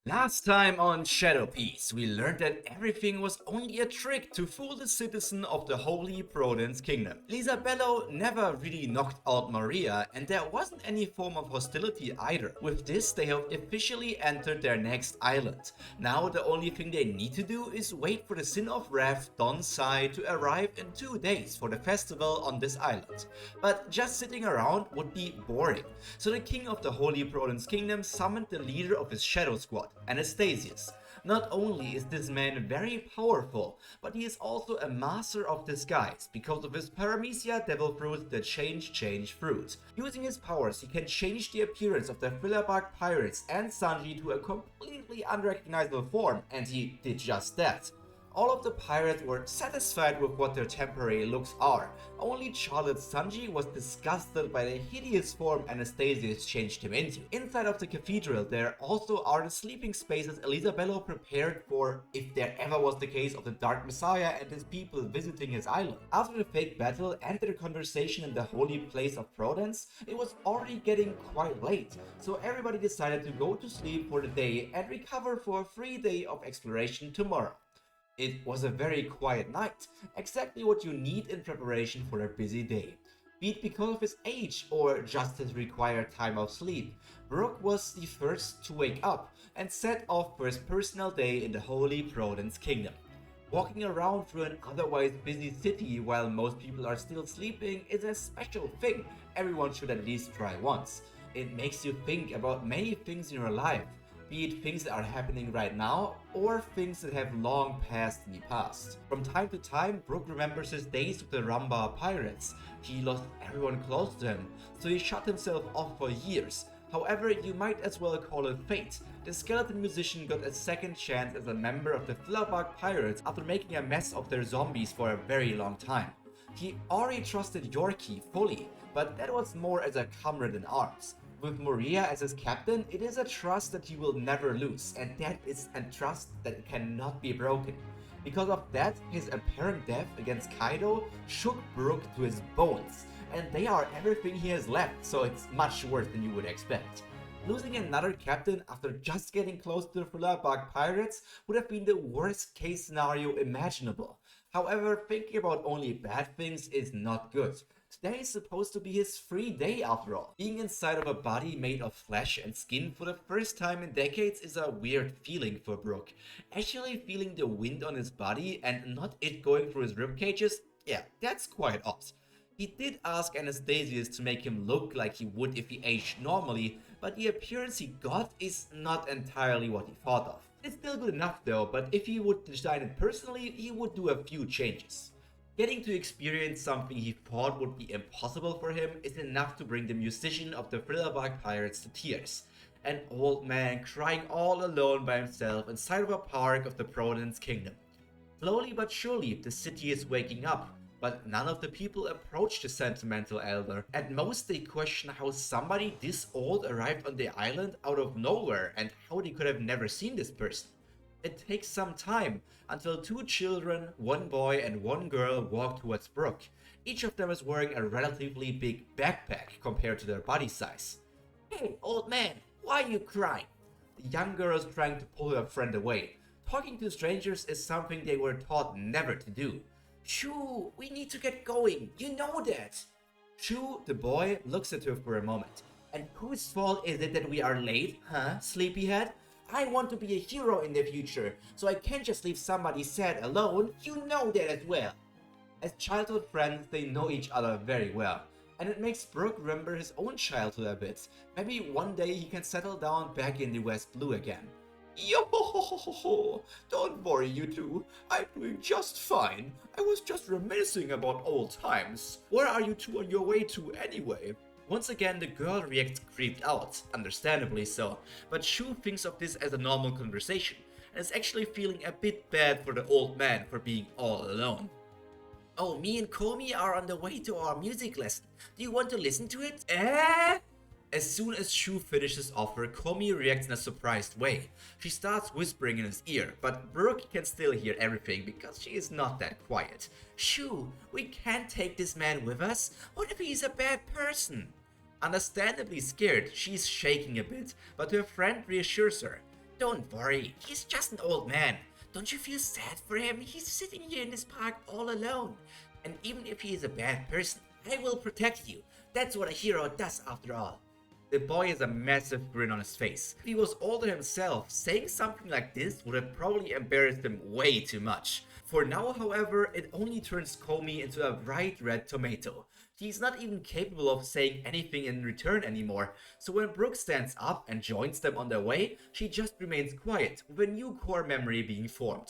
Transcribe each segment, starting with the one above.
Last time on Shadow Piece, we learned that everything was only a trick to fool the citizen of the holy Prodence kingdom. Lisabello never really knocked out Maria, and there wasn't any form of hostility either. With this, they have officially entered their next island. Now the only thing they need to do is wait for the Sin of Wrath, Don Sai, to arrive in 2 days for the festival on this island. But just sitting around would be boring. So the king of the holy Prodence kingdom summoned the leader of his shadow squad, Anastasius. Not only is this man very powerful, but he is also a master of disguise because of his Paramecia devil fruit, the change fruit. Using his powers, he can change the appearance of the Strawhat Pirates and Sanji to a completely unrecognizable form, and he did just that. All of the pirates were satisfied with what their temporary looks are. Only Charlotte Sanji was disgusted by the hideous form Anastasius changed him into. Inside of the cathedral there also are the sleeping spaces Elisabello prepared for if there ever was the case of the Dark Messiah and his people visiting his island. After the fake battle and their conversation in the holy place of Prodence, it was already getting quite late, so everybody decided to go to sleep for the day and recover for a free day of exploration tomorrow. It was a very quiet night, exactly what you need in preparation for a busy day. Be it because of his age or just his required time of sleep, Brook was the first to wake up and set off for his personal day in the Holy Prodence Kingdom. Walking around through an otherwise busy city while most people are still sleeping is a special thing everyone should at least try once. It makes you think about many things in your life, be it things that are happening right now or things that have long passed in the past. From time to time, Brook remembers his days with the Strawhat Pirates. He lost everyone close to him, so he shut himself off for years. However, you might as well call it fate. The skeleton musician got a second chance as a member of the Strawhat Pirates after making a mess of their zombies for a very long time. He already trusted Yorkie fully, but that was more as a comrade in arms. With Maria as his captain, it is a trust that he will never lose, and that is a trust that cannot be broken. Because of that, his apparent death against Kaido shook Brook to his bones, and they are everything he has left, so it's much worse than you would expect. Losing another captain after just getting close to the Strawhat Pirates would have been the worst case scenario imaginable. However, thinking about only bad things is not good. Today is supposed to be his free day after all. Being inside of a body made of flesh and skin for the first time in decades is a weird feeling for Brook. Actually feeling the wind on his body and not it going through his rib cages, yeah, that's quite odd. He did ask Anastasius to make him look like he would if he aged normally, but the appearance he got is not entirely what he thought of. It's still good enough though, but if he would design it personally, he would do a few changes. Getting to experience something he thought would be impossible for him is enough to bring the musician of the Strawhat Pirates to tears. An old man crying all alone by himself inside of a park of the Prodence Kingdom. Slowly but surely, the city is waking up, but none of the people approach the sentimental elder. At most, they question how somebody this old arrived on the island out of nowhere and how they could have never seen this person. It takes some time until 2 children, 1 boy and 1 girl walk towards Brook. Each of them is wearing a relatively big backpack compared to their body size. "Hey, old man, why are you crying?" The young girl is trying to pull her friend away. Talking to strangers is something they were taught never to do. "Shoo, we need to get going, you know that." Shoo, the boy, looks at her for a moment. "And whose fault is it that we are late, huh, sleepyhead? I want to be a hero in the future, so I can't just leave somebody sad alone, you know that as well." As childhood friends, they know each other very well, and it makes Brook remember his own childhood a bit. Maybe one day he can settle down back in the West Blue again. "Yo ho ho ho ho ho! Don't worry, you two. I'm doing just fine. I was just reminiscing about old times. Where are you two on your way to anyway?" Once again, the girl reacts creeped out, understandably so, but Shu thinks of this as a normal conversation, and is actually feeling a bit bad for the old man for being all alone. "Oh, me and Komi are on the way to our music lesson. Do you want to listen to it?" Eh? As soon as Shu finishes offer, Komi reacts in a surprised way. She starts whispering in his ear, but Brook can still hear everything because she is not that quiet. "Shu, we can't take this man with us. What if he's a bad person?" Understandably scared, she's shaking a bit, but her friend reassures her. Don't worry, he's just an old man. Don't you feel sad for him? He's sitting here in this park all alone. And even if he is a bad person, I will protect you. That's what a hero does after all. The boy has a massive grin on his face. If he was older himself, saying something like this would have probably embarrassed him way too much. For now, however, it only turns Komi into a bright red tomato. He's not even capable of saying anything in return anymore, so when Brook stands up and joins them on their way, she just remains quiet, with a new core memory being formed.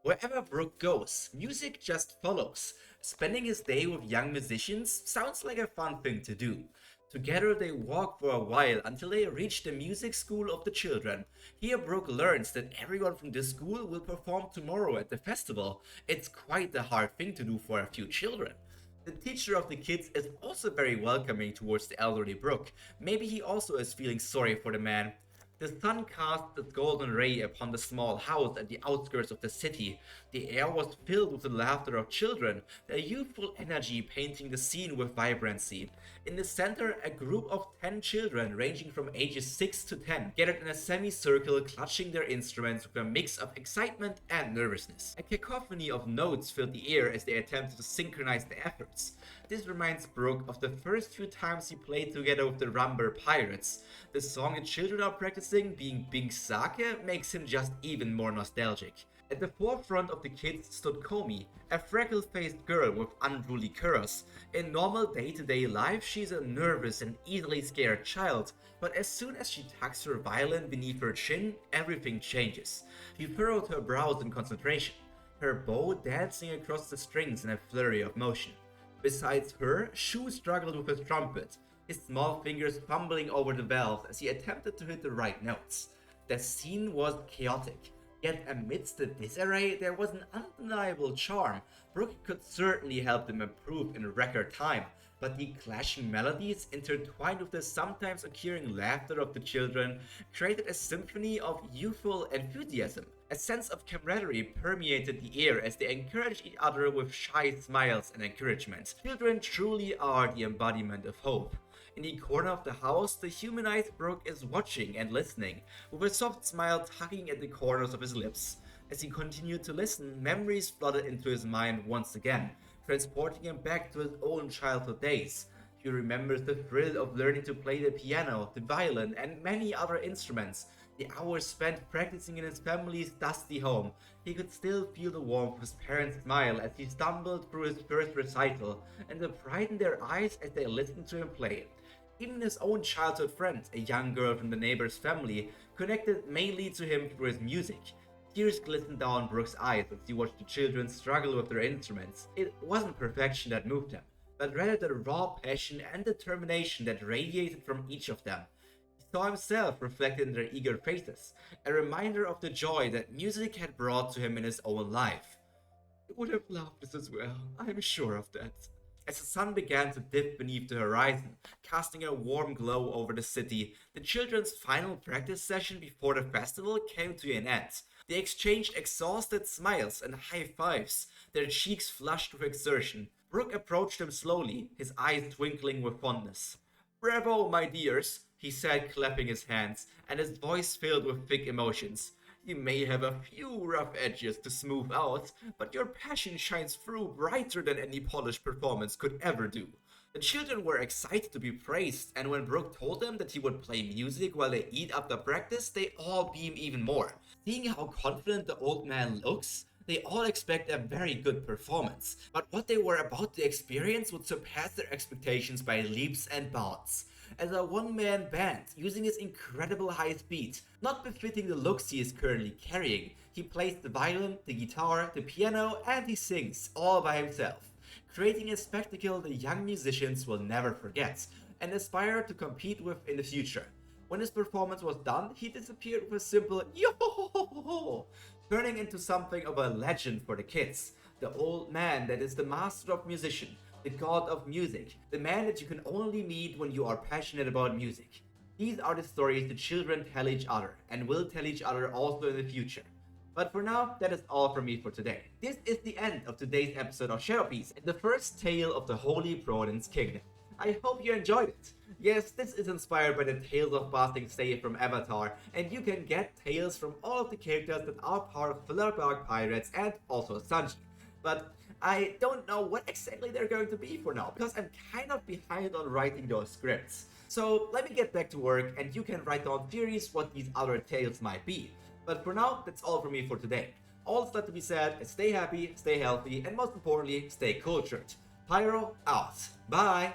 Wherever Brook goes, music just follows. Spending his day with young musicians sounds like a fun thing to do. Together they walk for a while until they reach the music school of the children. Here Brook learns that everyone from the school will perform tomorrow at the festival. It's quite a hard thing to do for a few children. The teacher of the kids is also very welcoming towards the elderly Brook. Maybe he also is feeling sorry for the man. The sun cast its golden ray upon the small house at the outskirts of the city. The air was filled with the laughter of children, their youthful energy painting the scene with vibrancy. In the center, a group of 10 children ranging from ages 6 to 10 gathered in a semicircle, clutching their instruments with a mix of excitement and nervousness. A cacophony of notes filled the air as they attempted to synchronize their efforts. This reminds Brook of the first few times he played together with the Strawhat Pirates. The song the children are practicing, being Big Sake, makes him just even more nostalgic. At the forefront of the kids stood Komi, a freckle-faced girl with unruly curls. In normal day-to-day life, she's a nervous and easily scared child, but as soon as she tucks her violin beneath her chin, everything changes. She furrowed her brows in concentration, her bow dancing across the strings in a flurry of motion. Besides her, Shu struggled with his trumpet, his small fingers fumbling over the valve as he attempted to hit the right notes. The scene was chaotic, yet amidst the disarray there was an undeniable charm. Brook could certainly help them improve in record time, but the clashing melodies intertwined with the sometimes occurring laughter of the children created a symphony of youthful enthusiasm. A sense of camaraderie permeated the air as they encouraged each other with shy smiles and encouragement. Children truly are the embodiment of hope. In the corner of the house, the humanized Brook is watching and listening, with a soft smile tugging at the corners of his lips. As he continued to listen, memories flooded into his mind once again, transporting him back to his own childhood days. He remembers the thrill of learning to play the piano, the violin, and many other instruments. The hours spent practicing in his family's dusty home. He could still feel the warmth of his parents' smile as he stumbled through his first recital, and the pride in their eyes as they listened to him play. Even his own childhood friend, a young girl from the neighbor's family, connected mainly to him through his music. Tears glistened down Brook's eyes as he watched the children struggle with their instruments. It wasn't perfection that moved him, but rather the raw passion and determination that radiated from each of them. He saw himself reflected in their eager faces, a reminder of the joy that music had brought to him in his own life. He would have loved this as well, I'm sure of that. As the sun began to dip beneath the horizon, casting a warm glow over the city, the children's final practice session before the festival came to an end. They exchanged exhausted smiles and high fives, their cheeks flushed with exertion. Brook approached them slowly, his eyes twinkling with fondness. "Bravo, my dears," he said, clapping his hands, and his voice filled with thick emotions. "You may have a few rough edges to smooth out, but your passion shines through brighter than any polished performance could ever do." The children were excited to be praised, and when Brook told them that he would play music while they eat after practice, they all beamed even more. Seeing how confident the old man looks, they all expect a very good performance, but what they were about to experience would surpass their expectations by leaps and bounds. As a one-man band, using his incredible high speed, not befitting the looks he is currently carrying, he plays the violin, the guitar, the piano, and he sings, all by himself, creating a spectacle the young musicians will never forget, and aspire to compete with in the future. When his performance was done, he disappeared with a simple yo-ho-ho-ho-ho, turning into something of a legend for the kids, the old man that is the master of musician, the god of music, the man that you can only meet when you are passionate about music. These are the stories the children tell each other, and will tell each other also in the future. But for now, that is all from me for today. This is the end of today's episode of Shadow Piece, and the first tale of the Holy Prodence Kingdom. I hope you enjoyed it. Yes, this is inspired by the Tales of Basting Save from Avatar, and you can get tales from all of the characters that are part of Strawhat Pirates and also Sanji. But I don't know what exactly they're going to be for now, because I'm kind of behind on writing those scripts. So let me get back to work, and you can write down theories what these other tales might be. But for now, that's all from me for today. All that's left to be said is stay happy, stay healthy, and most importantly, stay cultured. Pyro out. Bye!